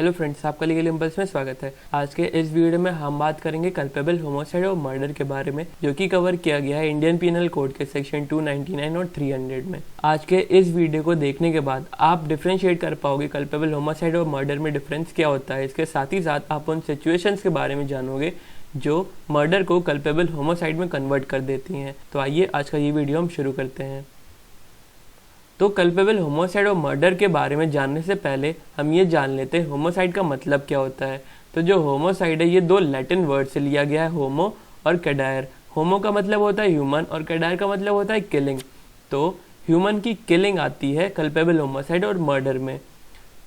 Hello friends, आपका legal impulse में स्वागत है। आज के इस वीडियो में हम बात करेंगे कल्पेबल होमोसाइड और मर्डर के बारे में, जो कि कवर किया गया है इंडियन पीनल कोड के सेक्शन 299 और 300 में। आज के इस वीडियो को देखने के बाद आप डिफरेंशिएट कर पाओगे कल्पेबल होमोसाइड और मर्डर में डिफरेंस क्या होता है। इसके साथ ही साथ आप उन सिचुएशंस के बारे में जानोगे जो मर्डर को कल्पेबल होमोसाइड में कन्वर्ट कर देती हैं। तो आइए आज का ये वीडियो हम शुरू करते हैं। तो कल्पेबल होमोसाइड और मर्डर के बारे में जानने से पहले हम ये जान लेते हैं होमोसाइड का मतलब क्या होता है। तो जो होमोसाइड है ये दो लैटिन वर्ड से लिया गया है, होमो और कैडायर। होमो का मतलब होता है ह्यूमन और कैडायर का मतलब होता है किलिंग। तो ह्यूमन की किलिंग आती है कल्पेबल होमोसाइड और मर्डर में।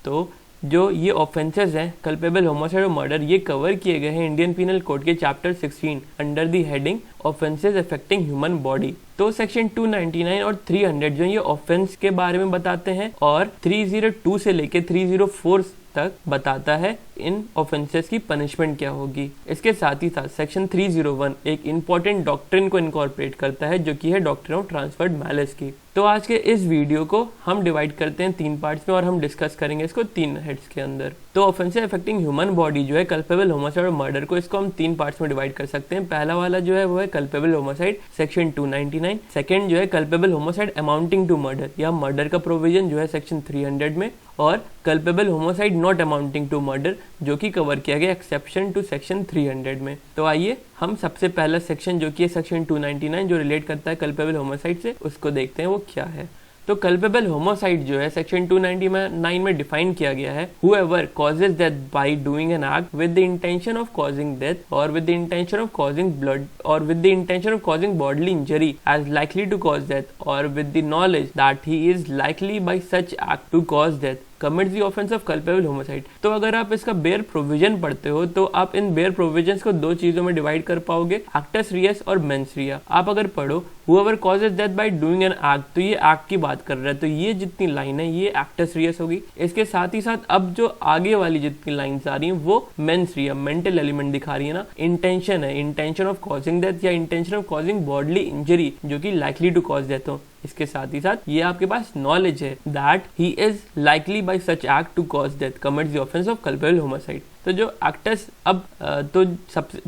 तो जो ये ऑफेंसेस हैं कल्पेबल होमोसाइड और मर्डर, ये कवर किए गए हैं इंडियन पीनल कोड के chapter 16 under the heading offences affecting human body. तो सेक्शन 299 और 300 जो ये ऑफेंस के बारे में बताते हैं और 302 से लेके 304 तक बताता है इन ऑफेंसेस की पनिशमेंट क्या होगी। इसके साथ ही साथ सेक्शन 301 एक इंपॉर्टेंट डॉक्ट्रिन को इनकॉर्पोरेट करता है, जो कि है डॉक्ट्रिन ऑफ ट्रांसफर्ड मैलिस की। तो आज के इस वीडियो को हम डिवाइड करते हैं 3 पार्ट्स में और हम डिस्कस करेंगे इसको 3 हेड्स के अंदर। तो ऑफेंसेस अफेक्टिंग ह्यूमन बॉडी जो है कल्पेबल होमोसाइड और मर्डर को, इसको हम 3 पार्ट्स में डिवाइड कर सकते हैं। पहला वाला जो है वो है कल्पेबल होमोसाइड सेक्शन 299। सेकंड जो है culpable homicide amounting to murder या मर्डर का प्रोविजन जो है सेक्शन 300 में, और culpable homicide not amounting to murder जो कि कवर किया गया एक्सेप्शन टू सेक्शन 300 में। तो आइए हम सबसे पहला सेक्शन जो कि है सेक्शन 299 जो रिलेट करता है कल्पेबल होमोसाइड से, उसको देखते हैं वो क्या है। तो कल्पेबल होमोसाइड जो है सेक्शन 299 में डिफाइन किया गया है, whoever causes death by doing an act with the intention of causing death or with the intention of causing blood or with the intention of causing bodily injury as likely to cause death or with the knowledge that he is likely by such act to cause death commits the offense of culpable homicide। तो अगर आप इसका bear provision पढ़ते हो तो आप in bare provisions को 2 चीजों में डिवाइड कर पाओगे, एक्टस रियस और मेंस रिया। आप अगर पढ़ो whoever causes death by doing an act, तो ये एक्ट की बात कर रहा है, तो ये जितनी लाइन है ये एक्टस रियस होगी। इसके साथ ही साथ अब जो आगे वाली जितनी लाइन्स आ रही हैं वो मेंस रिया, मेंटल एलिमेंट दिखा रही है ना। इंटेंशन है, इंटेंशन ऑफ कॉजिंग डेथ या intention of causing bodily injury जो कि लाइकली टू कॉज डेथ हो। इसके साथ ही साथ ये आपके पास नॉलेज है that he is likely by such act to cause death commits the offence of culpable homicide. तो जो एक्टस अब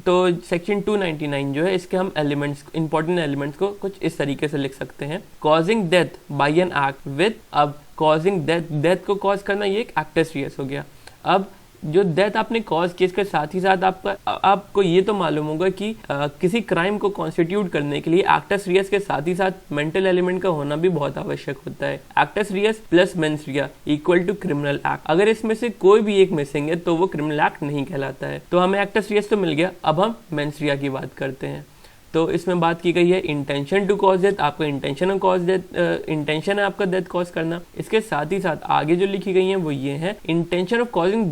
तो सेक्शन 299 जो है इसके हम एलिमेंट्स, इंपॉर्टेंट एलिमेंट्स को कुछ इस तरीके से लिख सकते हैं। Causing death by an act with, अब कॉजिंग डेथ को कॉज करना ये एक एक्टस रियस हो गया। अब जो डेथ आपने कॉज की, इसके साथ ही साथ आपको ये तो मालूम होगा कि किसी क्राइम को कॉन्स्टिट्यूट करने के लिए एक्टस रियस के साथ ही साथ मेंटल एलिमेंट का होना भी बहुत आवश्यक होता है। Actus reus plus mens rea equal to criminal act. अगर इसमें से कोई भी एक मिसिंग है तो वो क्रिमिनल एक्ट नहीं कहलाता है। तो हमें एक्टस रियस तो मिल गया, अब हम मेंस रिया की बात करते हैं। तो इसमें बात की गई है इंटेंशन टू कॉज डेथ, आपका intention of cause death, intention है आपका डेथ कॉज करना। इसके साथ ही साथ आगे जो लिखी गई है वो ये है intention of causing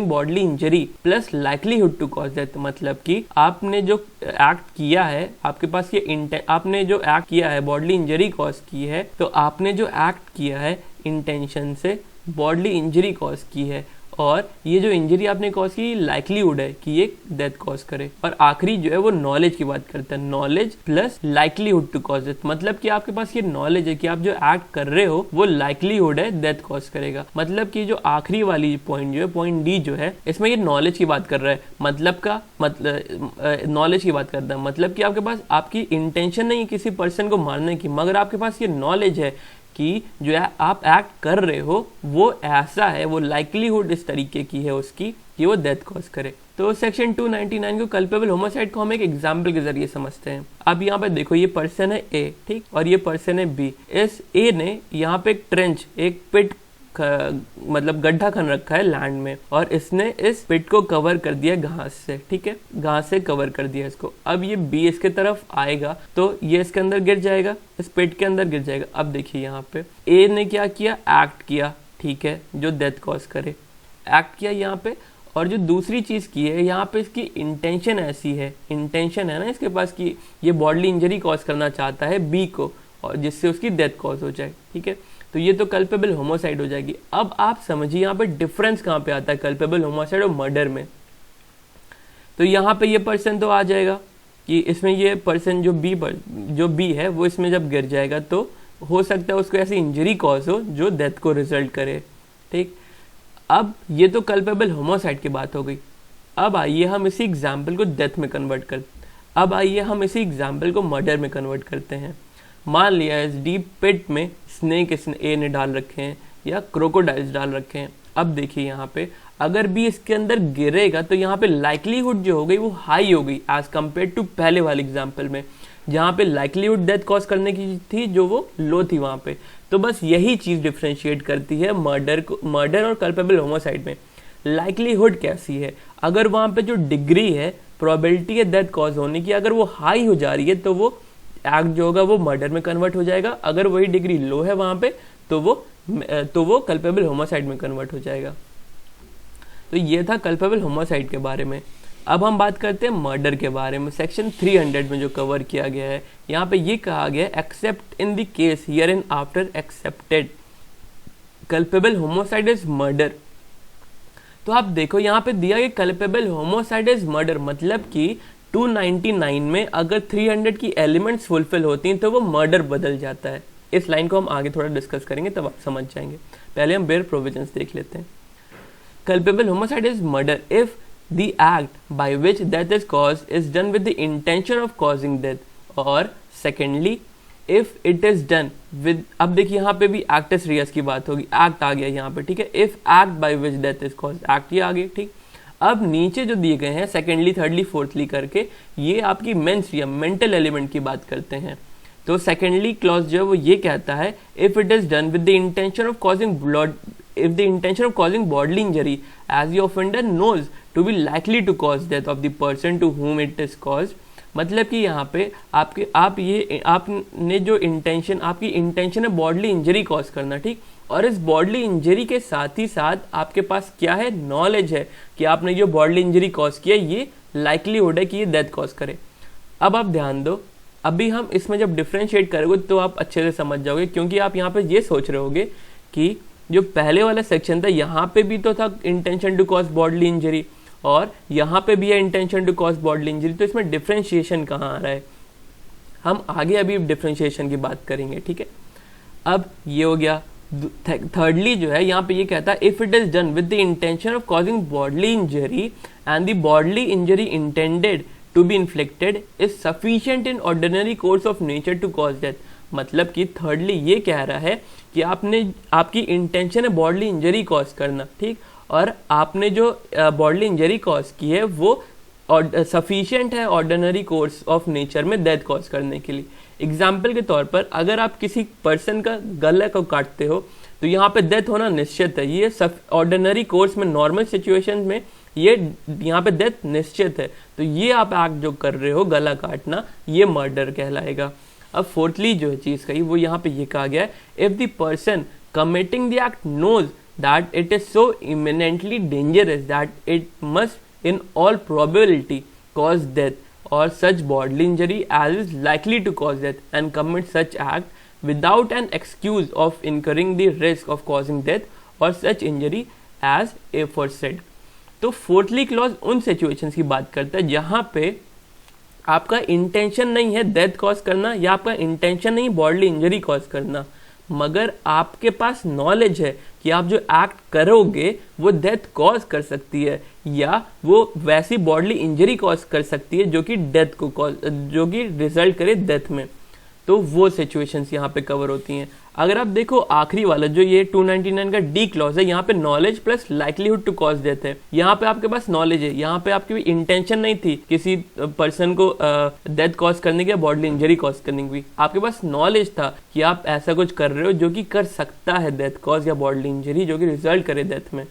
bodily injury plus likelihood to cause death. मतलब कि आपने जो एक्ट किया है, आपके पास ये आपने जो एक्ट किया है बॉडली इंजरी कॉज की है, तो आपने जो एक्ट किया है इंटेंशन से बॉडली इंजरी कॉज की है, और ये जो इंजरी आपने कॉज की लाइकलीहुड है कि ये डेथ कॉज करे। और आखिरी जो है वो नॉलेज की बात करता है, knowledge plus likelihood to cause death. मतलब कि आपके पास ये नॉलेज है कि आप जो एक्ट कर रहे हो वो लाइकलीहुड है डेथ कॉज करेगा। मतलब कि जो आखिरी वाली पॉइंट जो है, पॉइंट डी जो है, इसमें ये नॉलेज की बात कर रहा है। नॉलेज की बात करता है, मतलब कि आपके पास आपकी इंटेंशन नहीं है किसी पर्सन को मारने की, मगर आपके पास ये नॉलेज है कि जो है आप एक्ट कर रहे हो वो ऐसा है, वो लाइकलीहुड इस तरीके की है उसकी कि वो डेथ कॉज करे। तो सेक्शन 299 को कल्पेबल होमोसाइड को हम एक एग्जाम्पल के जरिए समझते हैं। अब यहाँ पे देखो ये पर्सन है ए, ठीक, और ये पर्सन है बी। इस ए ने यहाँ पे एक ट्रेंच, एक पिट मतलब गड्ढा खन रखा है लैंड में, और इसने इस पिट को कवर कर दिया घास से, ठीक है, घास से कवर कर दिया इसको। अब ये बी इसके तरफ आएगा तो ये इसके अंदर गिर जाएगा, इस पिट के अंदर गिर जाएगा। अब देखिए यहाँ पे ए ने क्या किया, एक्ट किया, ठीक है, जो डेथ कॉज करे, एक्ट किया यहाँ पे। और जो दूसरी चीज की है यहाँ पे इसकी इंटेंशन ऐसी है, इंटेंशन है ना इसके पास कि ये बॉडली इंजरी कॉज करना चाहता है बी को, और जिससे उसकी डेथ कॉज हो जाए, ठीक है। तो ये तो कल्पेबल होमोसाइड हो जाएगी। अब आप समझिए यहाँ पे डिफरेंस कहाँ पे आता है कल्पेबल होमोसाइड और मर्डर में। तो यहाँ पे ये पर्सन तो आ जाएगा कि इसमें ये पर्सन जो बी है वो इसमें जब गिर जाएगा तो हो सकता है उसको ऐसी इंजरी कॉज हो जो डेथ को रिजल्ट करे, ठीक। अब ये तो कल्पेबल होमोसाइड की बात हो गई। अब आइए हम इसी एग्जाम्पल को डेथ में कन्वर्ट करते हैं। मान लिया इस डीप पिट में स्नेक ए ने डाल रखे हैं या क्रोकोडाइल्स डाल रखे हैं। अब देखिए यहाँ पे अगर भी इसके अंदर गिरेगा तो यहाँ पे लाइकलीहुड जो हो गई वो हाई हो गई एज कम्पेयर टू पहले वाले एग्जाम्पल में, जहाँ पे लाइकलीहुड डेथ कॉज करने की थी जो वो लो थी वहाँ पे। तो बस यही चीज़ डिफ्रेंशिएट करती है मर्डर और कल्पेबल होमोसाइड में। लाइकलीहुड कैसी है, अगर वहाँ पे जो डिग्री है, प्रोबेबिलिटी है डेथ कॉज होने की, अगर वो हाई हो जा रही है तो वो एक्ट जो होगा वो मर्डर में कन्वर्ट हो जाएगा। अगर वही डिग्री लो है वहाँ पे तो वो कल्पेबल होमोसाइड में कन्वर्ट हो जाएगा। तो ये था कल्पेबल होमोसाइड के बारे में। अब हम बात करते हैं मर्डर के बारे में। सेक्शन 300 में जो कवर किया गया है, यहाँ पे ये कहा गया है accept in the case here and after accepted culpable homicide is murder. तो आप देखो यहाँ पे दिया गया कल्पेबल होमोसाइड इज मर्डर, मतलब कि 299 में अगर 300 की एलिमेंट्स फुलफिल होती हैं तो वो मर्डर बदल जाता है। इस लाइन को हम आगे थोड़ा डिस्कस करेंगे तब आप समझ जाएंगे। पहले हम बेयर प्रोविजंस देख लेते हैं। Culpable homicide is murder if the act by which death is caused is done with the intention of causing death, or secondly if it is done with, अब देखिए यहाँ पे भी actus reus की बात होगी, act आ गया यहाँ पे, ठीक है। if act by which death is caused, act ये आ गई, ठीक। अब नीचे जो दिए गए हैं सेकेंडली, थर्डली, फोर्थली करके, ये आपकी मेंस या मेंटल एलिमेंट की बात करते हैं। तो सेकेंडली क्लॉज जो है वो ये कहता है if it is done with the intention of causing bodily injury as the offender knows to be likely to cause death of the person to whom it is caused। मतलब कि यहाँ पे आपने जो आपकी इंटेंशन है बॉडली इंजरी कॉज करना, ठीक। और इस बॉडली इंजरी के साथ ही साथ आपके पास क्या है, नॉलेज है कि आपने जो बॉडली इंजरी कॉज किया ये लाइकलीहुड है कि ये डेथ कॉज करे। अब आप ध्यान दो, अभी हम इसमें जब डिफ्रेंशिएट करोगे तो आप अच्छे से समझ जाओगे, क्योंकि आप यहाँ पे ये सोच रहे होगे कि जो पहले वाला सेक्शन था यहाँ पे भी तो था intention to cause bodily injury और यहाँ पे भी है intention to cause bodily injury, तो इसमें डिफ्रेंशिएशन कहाँ आ रहा है। हम आगे अभी डिफ्रेंशिएशन की बात करेंगे, ठीक है। अब ये हो गया। थर्डली जो है यहाँ पे ये कहता है if it is done with the intention of causing bodily injury and the bodily injury intended to be inflicted is sufficient in ordinary course of nature to cause death. मतलब कि थर्डली ये कह रहा है कि आपकी इंटेंशन है bodily injury cause करना, ठीक। और आपने जो बॉडली इंजरी कॉज की है वो सफिशिएंट है ऑर्डिनरी कोर्स ऑफ नेचर में डेथ कॉज करने के लिए। एग्जाम्पल के तौर पर अगर आप किसी पर्सन का गला को काटते हो तो यहाँ पे डेथ होना निश्चित है। ये ऑर्डिनरी कोर्स में, नॉर्मल सिचुएशन में ये यहाँ पे डेथ निश्चित है। तो ये आप एक्ट जो कर रहे हो गला काटना, ये मर्डर कहलाएगा। अब फोर्थली जो चीज कही वो यहाँ पे ये कहा गया है if the person committing the act knows that it is so imminently dangerous that it must in all probability cause death or such bodily injury as is likely to cause death and commit such act without an excuse of incurring the risk of causing death or such injury as एफोरसेड। तो fourthly clause उन situations की बात करता है जहाँ पे आपका intention नहीं है डेथ कॉज करना या आपका इंटेंशन नहीं बॉडली इंजरी कॉज करना, मगर आपके पास नॉलेज है कि आप जो एक्ट करोगे वो डेथ कॉज कर सकती है या वो वैसी बॉडली इंजरी कॉज कर सकती है जो कि रिजल्ट करे डेथ में। तो वो सिचुएशंस यहाँ पे कवर होती हैं। अगर आप देखो आखिरी वाला जो ये 299 का डी क्लॉज है, यहाँ पे knowledge plus likelihood to cause death है। यहाँ पे आपके पास नॉलेज है, यहाँ पे आपकी इंटेंशन नहीं थी किसी पर्सन को डेथ कॉज करने की या बॉडली इंजरी कॉज करने की, आपके पास नॉलेज था कि आप ऐसा कुछ कर रहे हो जो कि कर सकता है डेथ कॉज या बॉडली इंजरी जो कि रिजल्ट करे डेथ में।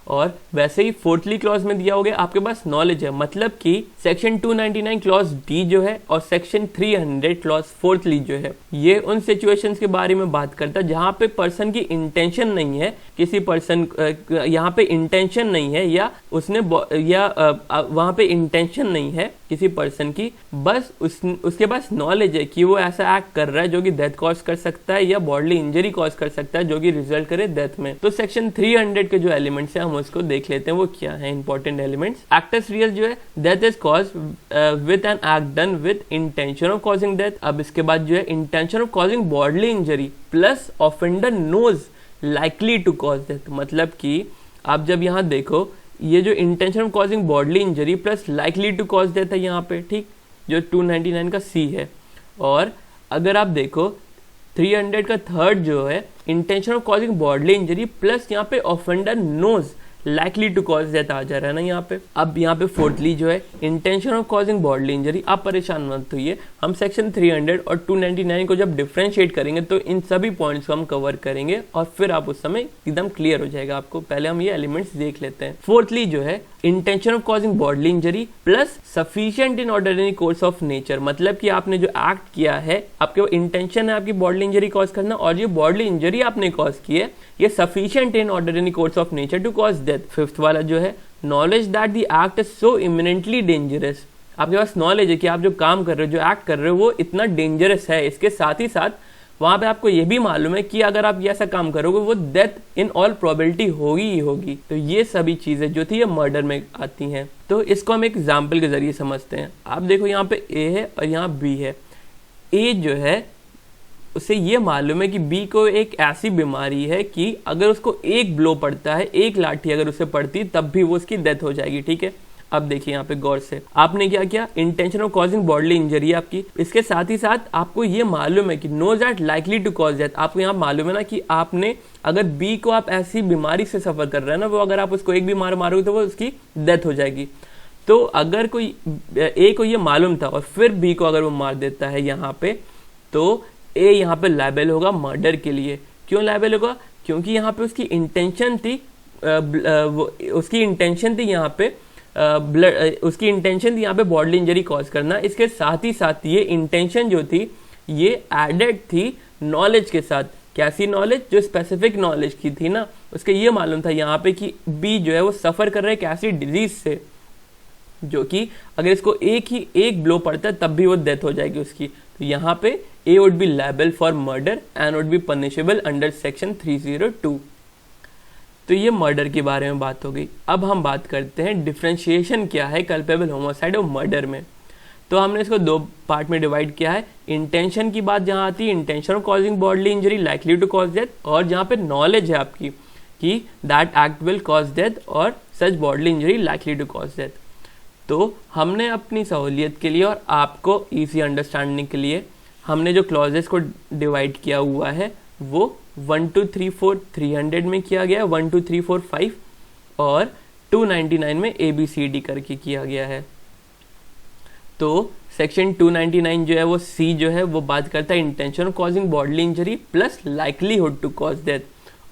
और वैसे ही फोर्थली क्लॉज में दिया हो गया आपके पास नॉलेज है, मतलब कि सेक्शन 299 क्लॉज डी जो है और सेक्शन 300 क्लॉज फोर्थली जो है ये उन सिचुएशंस के बारे में बात करता है जहां पे पर्सन की इंटेंशन नहीं है, किसी पर्सन यहाँ पे इंटेंशन नहीं है या उसने वहां पे इंटेंशन नहीं है किसी पर्सन की, बस उसके पास नॉलेज है कि वो ऐसा एक्ट कर रहा है जो कि डेथ कॉज कर सकता है या बॉडली इंजरी कॉज कर सकता है जो कि रिजल्ट करे डेथ में। तो सेक्शन 300 के जो एलिमेंट्स है हम उसको देख लेते हैं वो क्या है इंपॉर्टेंट एलिमेंट्स। एक्टस रियस जो है death is cause with an act done with intention of causing death. अब इसके बाद जो है intention of causing bodily injury plus offender knows likely to cause death, मतलब कि आप जब यहाँ देखो, ये जो intention of causing bodily injury plus likely to cause death है यहाँ पे, ठीक, जो 299 का सी है। और अगर आप देखो 300 का थर्ड जो है intention of causing bodily injury plus यहाँ पे offender knows likely to cause death आ जा रहा है ना यहाँ पे। अब यहाँ पे फोर्थली जो है intention of causing bodily injury, आप परेशान मत होइए, हम सेक्शन 300 और 299 को जब डिफरेंशिएट करेंगे तो इन सभी पॉइंट्स को हम कवर करेंगे और फिर आप उस समय एकदम क्लियर हो जाएगा आपको। पहले हम ये एलिमेंट्स देख लेते हैं। फोर्थली जो है intention of causing bodily injury plus sufficient in ordinary course of nature, मतलब कि आपने जो एक्ट किया है, आपके इंटेंशन है आपकी बॉडली इंजरी कॉज करना, और ये बॉडली इंजरी आपने कॉज की है ये sufficient in ordinary course of nature to cause death. Fifth वाला जो है knowledge that the act is so imminently dangerous, आपके पास नॉलेज है कि आप जो काम कर रहे हो, जो एक्ट कर रहे हो, वो इतना डेंजरस है। इसके साथ ही साथ वहां पे आपको ये भी मालूम है कि अगर आप ये ऐसा काम करोगे वो डेथ इन ऑल प्रोबेबिलिटी होगी ही होगी। तो ये सभी चीजें जो थी ये मर्डर में आती हैं। तो इसको हम एक एग्जाम्पल के जरिए समझते हैं। आप देखो यहाँ पे ए है और यहाँ बी है। ए जो है उसे ये मालूम है कि बी को एक ऐसी बीमारी है कि अगर उसको एक ब्लो पड़ता है, एक लाठी अगर उसे पड़ती तब भी वो उसकी डेथ हो जाएगी, ठीक है। अब देखिए यहाँ पे गौर से, आपने क्या किया, intention of causing bodily injury है आपकी। इसके साथ ही साथ आपको ये मालूम है कि know that likely to cause death, आपको यहाँ मालूम है ना कि आपने अगर बी को आप ऐसी बीमारी से सफर कर रहे हैं ना, वो अगर आप उसको एक भी मारोगे तो वो उसकी डेथ हो जाएगी। तो अगर कोई ए को ये मालूम था और फिर बी को अगर वो मार देता है यहाँ पे, तो ए यहाँ पे लायबल होगा मर्डर के लिए। क्यों लायबल होगा? क्योंकि यहाँ पे उसकी इंटेंशन थी उसकी इंटेंशन थी यहाँ पे बॉडली इंजरी कॉज करना। इसके साथ ही साथ ये इंटेंशन जो थी ये एडेड थी नॉलेज के साथ। कैसी नॉलेज? जो स्पेसिफिक नॉलेज की थी ना, उसके ये मालूम था यहाँ पे कि बी जो है वो सफर कर रहा है एक ऐसी डिजीज से जो कि अगर इसको एक ब्लो पड़ता है तब भी वो डेथ हो जाएगी उसकी। तो यहाँ पे A would be liable for murder and would be punishable under section 302। तो ये मर्डर के बारे में बात हो गई। अब हम बात करते हैं डिफरेंशिएशन क्या है कल्पेबल होमोसाइड और मर्डर में। तो हमने इसको दो पार्ट में डिवाइड किया है। इंटेंशन की बात जहाँ आती है, intention of causing bodily injury likely to cause death, और जहाँ पे नॉलेज है आपकी कि that act will cause death or such bodily injury likely to cause death. तो हमने अपनी सहूलियत के लिए और आपको ईजी अंडरस्टैंडिंग के लिए हमने जो क्लॉजेस को डिवाइड किया हुआ है वो 1 2 3 4 300 में किया गया, 1 2 3 4 5 और 299 में ABCD करके किया गया है। तो सेक्शन 299 जो है वो सी जो है वो बात करता है intention of causing bodily injury plus likelihood to cause death,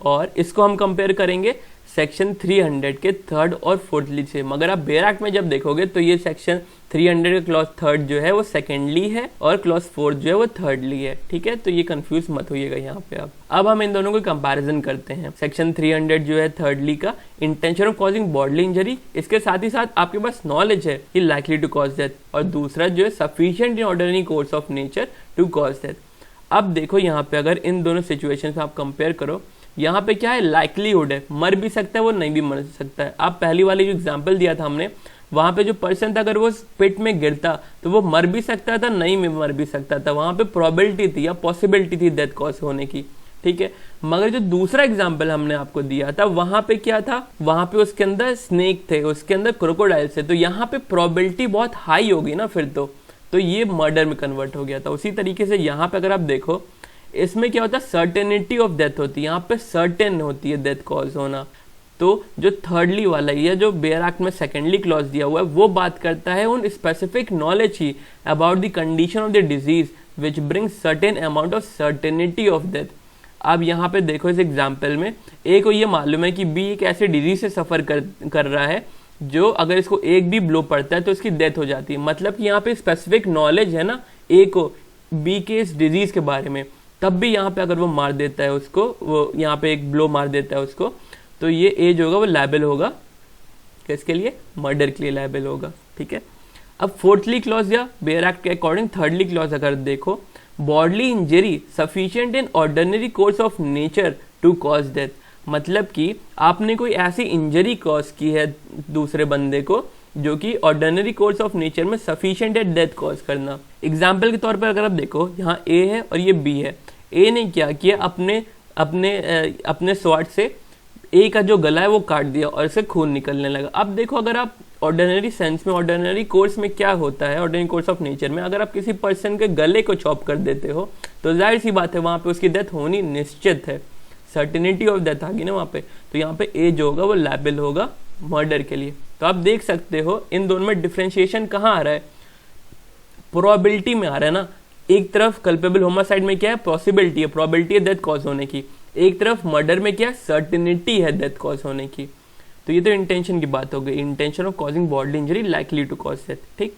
और इसको हम कंपेयर करेंगे सेक्शन 300 के थर्ड और फोर्थली से। मगर आप बेयर एक्ट में जब देखोगे तो ये सेक्शन 300 का क्लॉज थर्ड जो है वो सेकेंडली है और क्लॉज फोर्थ जो है वो थर्डली है, ठीक है। तो ये कंफ्यूज मत होइएगा यहाँ पे। अब हम इन दोनों को कंपैरिजन करते हैं। सेक्शन 300 जो है थर्डली का intention of causing bodily injury, इसके साथ ही साथ आपके पास नॉलेज है कि लाइकली टू कॉज डेथ, और दूसरा जो है sufficient in ordinary course of nature to cause death. अब देखो यहाँ पे अगर इन दोनों सिचुएशन आप कंपेयर करो, यहाँ पे क्या है, लाइकलीहुड है, मर भी सकता है वो, नहीं भी मर सकता है। आप पहली वाली जो एग्जांपल दिया था हमने, वहां पे जो पर्सन था अगर वो पिट में गिरता तो वो मर भी सकता था, नहीं में मर भी सकता था। वहां पे प्रोबेबिलिटी थी या पॉसिबिलिटी थी डेथ कॉज होने की, ठीक है। मगर जो दूसरा एग्जांपल हमने आपको दिया था वहां पे क्या था, वहां पे उसके अंदर स्नेक थे, उसके अंदर क्रोकोडाइल थे, तो यहाँ पे प्रोबेबिलिटी बहुत हाई होगी ना फिर तो ये मर्डर में कन्वर्ट हो गया था। उसी तरीके से यहाँ पे अगर आप देखो, इसमें क्या होता है, सर्टेनिटी ऑफ डेथ होती है, यहाँ पे सर्टेन होती है डेथ कॉज होना। तो जो थर्डली वाला है, जो बेयर एक्ट में सेकेंडली क्लॉज दिया हुआ है, वो बात करता है उन specific knowledge he about the condition of the disease which brings certain amount of certainty of death. अब यहाँ पे देखो इस एग्जाम्पल में ए को ये मालूम है कि बी एक ऐसे डिजीज से सफर कर रहा है जो अगर इसको एक भी ब्लो पड़ता है तो इसकी डेथ हो जाती है। मतलब कि यहाँ पे स्पेसिफिक नॉलेज है ना ए को बी के इस डिजीज के बारे में, तब भी यहाँ पे अगर वो मार देता है उसको, वो यहाँ पे एक ब्लो मार देता है उसको, तो ये ए जो होगा वो लायबल होगा किसके लिए, मर्डर के लिए लायबल होगा, ठीक है। अब फोर्थली क्लॉज या बेयर एक्ट के अकॉर्डिंग थर्डली क्लॉज अगर देखो, bodily injury sufficient in ordinary course of nature to cause death, मतलब कि आपने कोई ऐसी इंजरी कॉज की है दूसरे बंदे को जो कि ऑर्डिनरी कोर्स ऑफ नेचर में सफिशिएंट है डेथ कॉज करना। एग्जाम्पल के तौर पर अगर आप देखो, यहाँ ए है और ये बी है। ए ने क्या किया, अपने स्वॉर्ड से ए का जो गला है वो काट दिया और इससे खून निकलने लगा। अब देखो, अगर आप ऑर्डिनरी सेंस में, ऑर्डिनरी कोर्स में क्या होता है, ऑर्डिनरी कोर्स ऑफ नेचर में, अगर आप किसी पर्सन के गले को चॉप कर देते हो तो जाहिर सी बात है वहाँ पे उसकी डेथ होनी निश्चित है, सर्टेनिटी ऑफ डेथ आ गई ना वहाँ पे। तो यहाँ पे ए जो होगा वो लायबल होगा मर्डर के लिए। तो आप देख सकते हो इन दोनों में डिफ्रेंशिएशन कहाँ आ रहा है, प्रोबेबिलिटी में आ रहा है ना। एक तरफ कल्पेबल होमोसाइड में क्या है, पॉसिबिलिटी है, प्रोबेबिलिटी है डेथ कॉज होने की, एक तरफ मर्डर में क्या, सर्टेनिटी है डेथ कॉज होने की। तो ये तो इंटेंशन की बात हो गई, intention of causing bodily injury likely to cause death, ठीक।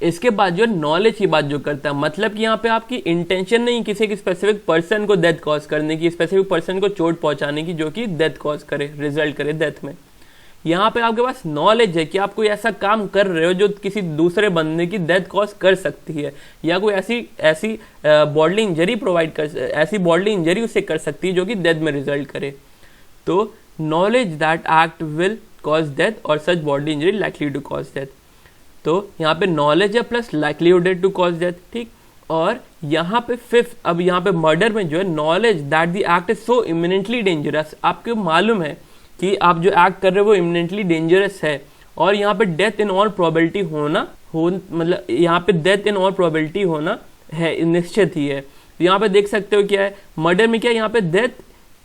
इसके बाद जो नॉलेज की बात जो करता है, मतलब कि यहाँ पे आपकी इंटेंशन नहीं किसी एक स्पेसिफिक पर्सन को डेथ कॉज करने की, स्पेसिफिक पर्सन को चोट पहुंचाने की जो कि डेथ कॉज करे, रिजल्ट करे डेथ में। यहाँ पे आपके पास नॉलेज है कि आप कोई ऐसा काम कर रहे हो जो किसी दूसरे बंदे की डेथ कॉज कर सकती है, या कोई ऐसी बॉडली इंजरी प्रोवाइड कर, ऐसी बॉडली इंजरी उससे कर सकती है जो कि डेथ में रिजल्ट करे। तो knowledge that act will cause death or such bodily injury likely to cause death. तो यहाँ पे नॉलेज है plus likelihood to cause death, ठीक। और यहाँ पे फिफ्थ, अब यहाँ पे मर्डर में जो है knowledge that the act is so imminently dangerous, आपको मालूम है कि आप जो एक्ट कर रहे हो वो इमिनेंटली डेंजरस है, और यहाँ पे डेथ इन ऑल प्रोबेबिलिटी होना मतलब यहाँ पे डेथ इन ऑल प्रोबेबिलिटी होना है, निश्चित ही है। तो यहाँ पे देख सकते हो क्या है, मर्डर में क्या है, यहाँ पे death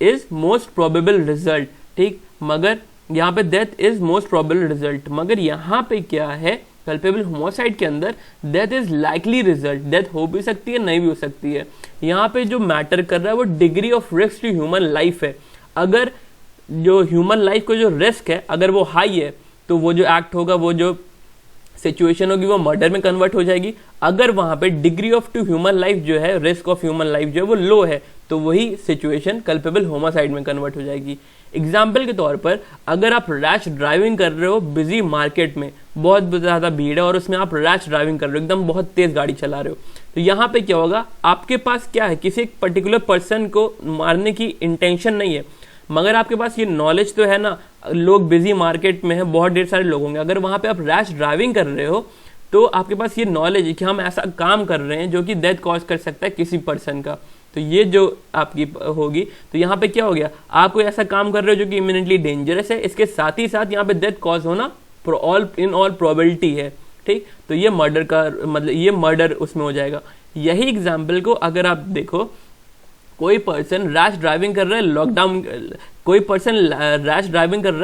is most probable result, ठीक, मगर यहाँ पे death is most probable result, मगर यहाँ पे क्या है, कल्पेबल होमोसाइड के अंदर death is likely result, death हो भी सकती है नहीं भी हो सकती है। यहाँ पे जो मैटर कर रहा है वो degree of risk to human life है। अगर जो ह्यूमन लाइफ को जो रिस्क है अगर वो हाई है तो वो जो एक्ट होगा, वो जो सिचुएशन होगी वो मर्डर में कन्वर्ट हो जाएगी। अगर वहां पे degree of to human life जो है, रिस्क ऑफ ह्यूमन लाइफ जो है वो लो है, तो वही सिचुएशन कल्पेबल होमोसाइड में कन्वर्ट हो जाएगी। एग्जाम्पल के तौर पर अगर आप रैश ड्राइविंग कर रहे हो बिजी मार्केट में, बहुत ज़्यादा भीड़ है और उसमें आप रैश ड्राइविंग कर रहे हो, एकदम बहुत तेज गाड़ी चला रहे हो, तो यहाँ पे क्या होगा, आपके पास क्या है, किसी एक पर्टिकुलर पर्सन को मारने की इंटेंशन नहीं है, मगर आपके पास ये नॉलेज तो है ना, लोग बिजी मार्केट में है, बहुत ढेर सारे लोग होंगे, अगर वहाँ पे आप रैश ड्राइविंग कर रहे हो तो आपके पास ये नॉलेज है कि हम ऐसा काम कर रहे हैं जो कि डेथ कॉज कर सकता है किसी पर्सन का। तो ये जो आपकी होगी, तो यहाँ पे क्या हो गया, आप कोई ऐसा काम कर रहे हो जो कि इमिनेंटली डेंजरस है, इसके साथ ही साथ यहाँ पे डेथ कॉज होना इन ऑल प्रोबेबिलिटी है, ठीक। तो ये मर्डर का मतलब ये मर्डर उसमें हो जाएगा। यही एग्जाम्पल को अगर आप देखो, कोई पर्सन रैश ड्राइविंग कर रहा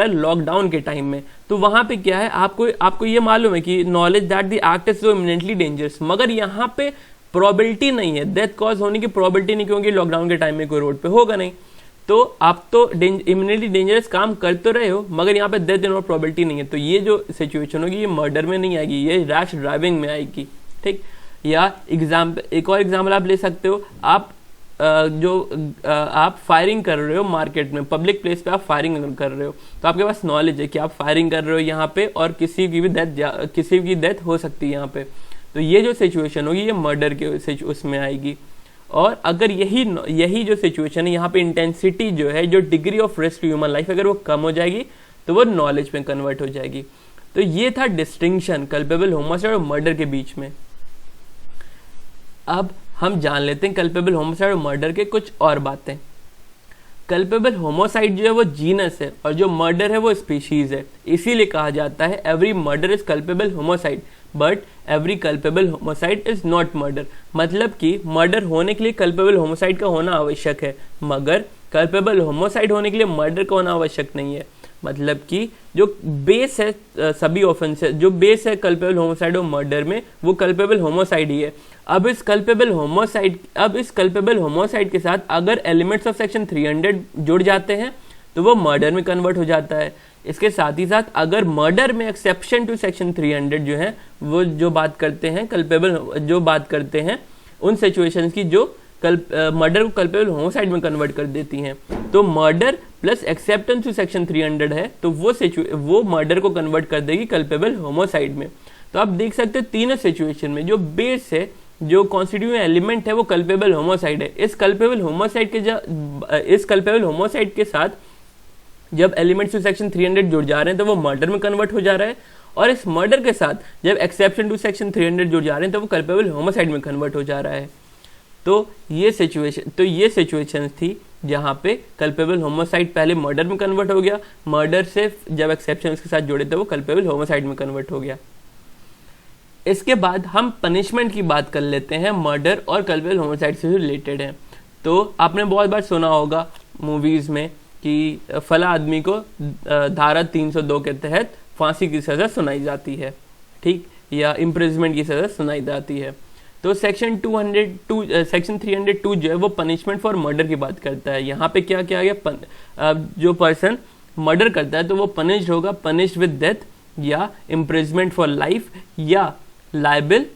है लॉकडाउन के टाइम में, तो वहां पे क्या है, आपको ये मालूम है कि knowledge that the act is so imminently dangerous, मगर यहाँ पे प्रोबेबिलिटी नहीं है, डेथ कॉज होने की प्रोबेबिलिटी नहीं, क्योंकि लॉकडाउन के टाइम में कोई रोड पे होगा नहीं, तो आप तो इमिनेंटली डेंजरस काम कर तो रहे हो, मगर यहाँ पे डेथ इन प्रोबेबिलिटी नहीं है। तो ये जो सिचुएशन होगी ये मर्डर में नहीं आएगी, ये रैश ड्राइविंग में आएगी, ठीक। या एक और एग्जाम्पल आप ले सकते हो, आप फायरिंग कर रहे हो मार्केट में, पब्लिक प्लेस पे आप फायरिंग कर रहे हो, तो आपके पास नॉलेज है कि आप फायरिंग कर रहे हो यहाँ पे और किसी की डेथ हो सकती है यहाँ पे, तो ये जो सिचुएशन होगी ये मर्डर के उसमें आएगी। और अगर यही जो सिचुएशन है, यहाँ पे इंटेंसिटी जो है, जो degree of risk to human life, अगर वो कम हो जाएगी तो वो नॉलेज में कन्वर्ट हो जाएगी। तो ये था डिस्टिंक्शन कल्पेबल होमोसाइड और मर्डर के बीच में। अब हम जान लेते हैं कल्पेबल होमोसाइड और मर्डर के कुछ और बातें। कल्पेबल होमोसाइड जो है वो जीनस है और जो मर्डर है वो स्पीशीज है, इसीलिए कहा जाता है every murder is culpable homicide but every culpable homicide is not murder. मतलब कि मर्डर होने के लिए कल्पेबल होमोसाइड का होना आवश्यक है, मगर कल्पेबल होमोसाइड होने के लिए मर्डर का होना आवश्यक नहीं है। मतलब कि जो बेस है सभी ऑफेंस है, जो बेस है कल्पेबल होमोसाइड और मर्डर में, वो कल्पेबल होमोसाइड ही है। अब इस कल्पेबल होमोसाइड के साथ अगर एलिमेंट्स ऑफ सेक्शन 300 जुड़ जाते हैं तो वो मर्डर में कन्वर्ट हो जाता है। इसके साथ ही साथ अगर मर्डर में एक्सेप्शन टू सेक्शन 300 जो है वो जो बात करते हैं उन सिचुएशंस की जो मर्डर को कल्पेबल होमोसाइड में कन्वर्ट कर देती हैं, तो murder plus acceptance to section 300 है तो वो मर्डर को कन्वर्ट कर देगी कल्पेबल होमोसाइड में। तो आप देख सकते हैं तीनों सिचुएशन में जो बेस है, जो कॉन्स्टिट्यूटिंग एलिमेंट है वो कल्पेबल होमोसाइड है। इस कल्पेबल होमोसाइड के साथ जब एलिमेंट्स टू सेक्शन 300 जुड़ जा रहे हैं तो वो मर्डर में कन्वर्ट हो जा रहा है, और इस मर्डर के साथ जब एक्सेप्शन टू सेक्शन 300 जुड़ जा रहे हैं तो वो कल्पेबल होमोसाइड में कन्वर्ट हो जा रहा है। तो ये सिचुएशन थी जहाँ पे कल्पेबल होमोसाइड पहले मर्डर में कन्वर्ट हो गया, मर्डर से जब एक्सेप्शन उसके साथ जोड़े थे वो कल्पेबल होमोसाइड में कन्वर्ट हो गया। इसके बाद हम पनिशमेंट की बात कर लेते हैं, मर्डर और कल्पेबल होमोसाइड से रिलेटेड है। तो आपने बहुत बार सुना होगा मूवीज़ में कि फला आदमी को धारा 302 के तहत फांसी की सज़ा सुनाई जाती है, ठीक, या इम्प्रिजमेंट की सज़ा सुनाई जाती है। तो सेक्शन 302 जो है वो पनिशमेंट फॉर मर्डर की बात करता है। यहाँ पे क्या किया गया, जो पर्सन मर्डर करता है तो वो पनिश्ड होगा, पनिश्ड विद डेथ या इम्प्रिजमेंट फॉर लाइफ या लाइबल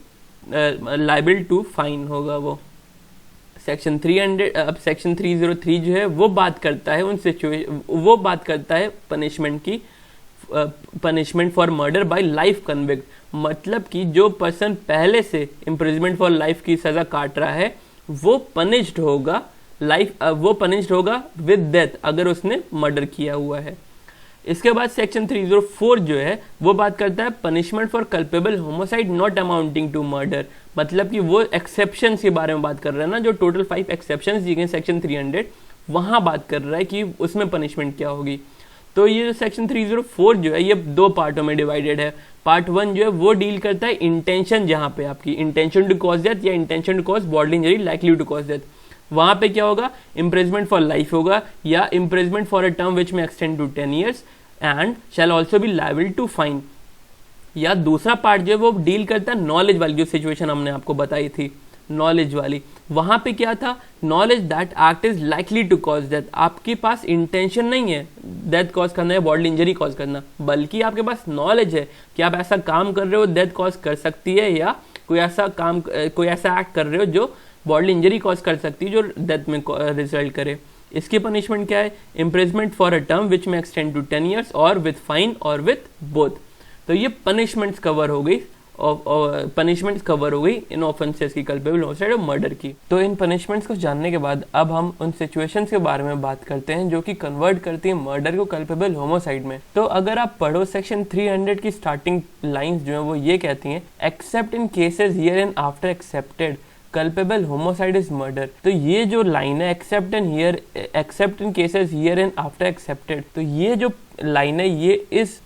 टू फाइन होगा वो। सेक्शन 300 अब सेक्शन 303 जो है वो बात करता है वो बात करता है पनिशमेंट की, punishment for murder bye life convict, मतलब कि जो पर्सन पहले से इम्प्रिजमेंट फॉर लाइफ की सज़ा काट रहा है वो पनिश्ड होगा विद डेथ अगर उसने मर्डर किया हुआ है। इसके बाद सेक्शन 304 जो है वो बात करता है punishment for culpable homicide not amounting to murder, मतलब कि वो एक्सेप्शंस के बारे में बात कर रहा है ना, जो टोटल 5 एक्सेप्शंस दिए गए सेक्शन 300 वहाँ बात कर रहा है कि उसमें पनिशमेंट क्या होगी। तो ये जो सेक्शन 304 जो है ये 2 पार्टों में डिवाइडेड है। पार्ट 1 जो है वो डील करता है इंटेंशन, जहाँ पे आपकी इंटेंशन टू कॉज डेथ या intention to cause bodily injury likely to cause death, वहाँ पे क्या होगा, इम्प्रिजमेंट फॉर लाइफ होगा या imprisonment for a term which may extend to 10 years and shall also be liable to fine. या दूसरा part जो है वो डील करता है नॉलेज वाली, जो सिचुएशन हमने आपको बताई थी नॉलेज वाली, वहां पे क्या था, knowledge that act is likely to cause death, आपके पास इंटेंशन नहीं है डेथ कॉज करना है, बॉडली इंजरी कॉज करना, बल्कि आपके पास नॉलेज है कि आप ऐसा काम कर रहे हो डेथ कॉज कर सकती है या कोई ऐसा एक्ट कर रहे हो जो बॉडली इंजरी कॉज कर सकती है जो डेथ में रिजल्ट करे। इसकी पनिशमेंट क्या है, imprisonment for a term which may extend to 10 years और विथ फाइन और विथ बोथ। तो ये पनिशमेंट्स कवर हो गई इन ऑफेंसेस की, कल्पेबल होमोसाइड और मर्डर की। तो इन पनिशमेंट्स को जानने के बाद अब हम उन सिचुएशंस के बारे में बात करते हैं जो कि कन्वर्ट करती है मर्डर को कल्पेबल होमोसाइड में। तो अगर आप पढ़ो सेक्शन 300 की स्टार्टिंग लाइंस जो है वो ये कहती हैं, accept in cases here and after accepted culpable homicide is murder. तो ये जो लाइन है accept in cases here and after accepted, तो ये जो लाइन है ये इस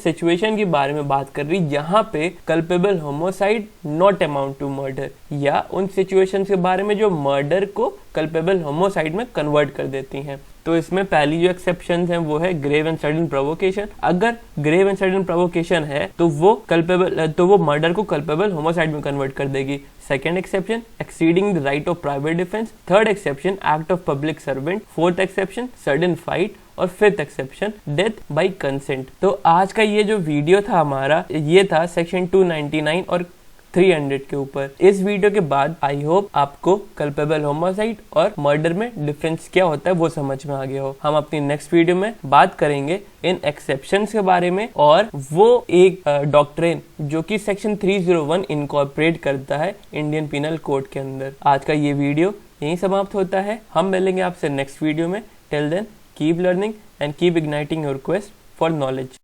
सिचुएशन के बारे में बात कर रही जहां पे culpable homicide not amount to murder, या उन सिचुएशन के बारे में जो मर्डर को कल्पेबल होमोसाइड में कन्वर्ट कर देती हैं। तो इसमें पहली जो एक्सेप्शन है वो है ग्रेव एंड सडन प्रोवोकेशन। अगर ग्रेव एंड सडन प्रोवोकेशन है तो वो मर्डर को कल्पेबल होमोसाइड में कन्वर्ट कर देगी। Second exception, exceeding the right of private defence. Third exception, act of public servant. Fourth exception, sudden fight. और fifth exception, death by consent. तो आज का ये जो वीडियो था हमारा, ये था सेक्शन 299 और 300 के ऊपर। इस वीडियो के बाद आई होप आपको कल्पेबल होमोसाइड और मर्डर में डिफरेंस क्या होता है वो समझ में आ गया हो। हम अपनी नेक्स्ट वीडियो में बात करेंगे इन एक्सेप्शंस के बारे में और वो एक डॉक्ट्रिन जो कि सेक्शन 301 इनकॉर्पोरेट करता है इंडियन पिनल कोड के अंदर। आज का ये वीडियो यहीं समाप्त होता है। हम मिलेंगे आपसे नेक्स्ट वीडियो में। Till then, keep learning and keep igniting your quest for knowledge.